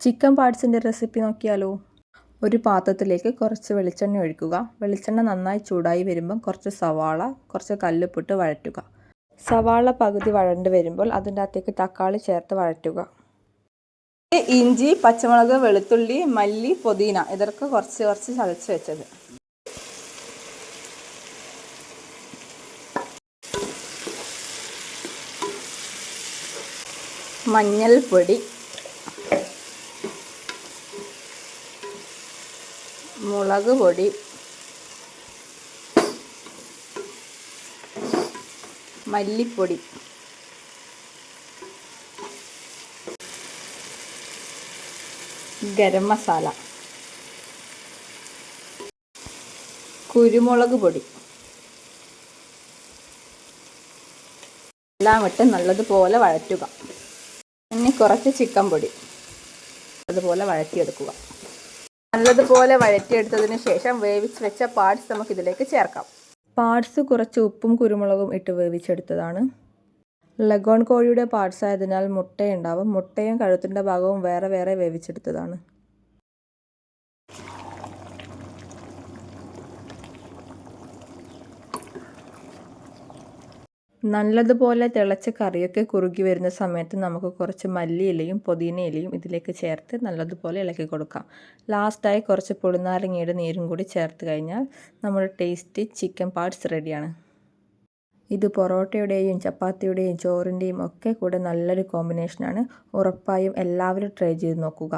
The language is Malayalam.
ചിക്കൻ പാർട്സിൻ്റെ റെസിപ്പി നോക്കിയാലോ. ഒരു പാത്രത്തിലേക്ക് കുറച്ച് വെളിച്ചെണ്ണ ഒഴിക്കുക. വെളിച്ചെണ്ണ നന്നായി ചൂടായി വരുമ്പം കുറച്ച് സവാള, കുറച്ച് കല്ലുപ്പിട്ട് വഴറ്റുക. സവാള പകുതി വഴണ്ട് വരുമ്പോൾ അതിൻ്റെ അകത്തേക്ക് തക്കാളി ചേർത്ത് വഴറ്റുക. ഇഞ്ചി, പച്ചമുളക്, വെളുത്തുള്ളി, മല്ലി, പുതിന ഇതൊക്കെ കുറച്ച് ചതച്ച് വെച്ചത്. മഞ്ഞൾപ്പൊടി, മുളക് പൊടി, മല്ലിപ്പൊടി, ഗരം മസാല, കുരുമുളക് പൊടി എല്ലാം ഇട്ട് നല്ലതുപോലെ വഴറ്റുക. ഇനി കുറച്ച് ചിക്കൻ പൊടി അതുപോലെ വഴറ്റിയെടുക്കുക. നല്ലതുപോലെ വഴറ്റിയെടുത്തതിന് ശേഷം വേവിച്ച് വെച്ച പാർട്സ് നമുക്കിതിലേക്ക് ചേർക്കാം. പാർട്സ് കുറച്ച് ഉപ്പും കുരുമുളകും ഇട്ട് വേവിച്ചെടുത്തതാണ്. ലഗോൺ കോഴിയുടെ പാർട്സ് ആയതിനാൽ മുട്ടയുണ്ടാവും. മുട്ടയും കഴുത്തിൻ്റെ ഭാഗവും വേറെ വേറെ വേവിച്ചെടുത്തതാണ്. നല്ലതുപോലെ തിളച്ച കറിയൊക്കെ കുറുകി വരുന്ന സമയത്ത് നമുക്ക് കുറച്ച് മല്ലിയിലയും പുതിന ഇലയും ഇതിലേക്ക് ചേർത്ത് നല്ലതുപോലെ ഇളക്കി കൊടുക്കാം. ലാസ്റ്റായി കുറച്ച് പുളിനാരങ്ങയുടെ നീരും കൂടി ചേർത്ത് കഴിഞ്ഞാൽ നമ്മുടെ ടേസ്റ്റി ചിക്കൻ പാർട്സ് റെഡിയാണ്. ഇത് പൊറോട്ടയുടെയും ചപ്പാത്തിയുടെയും ചോറിൻ്റെയും ഒക്കെ കൂടെ നല്ലൊരു കോമ്പിനേഷനാണ്. ഉറപ്പായും എല്ലാവരും ട്രൈ ചെയ്ത് നോക്കുക.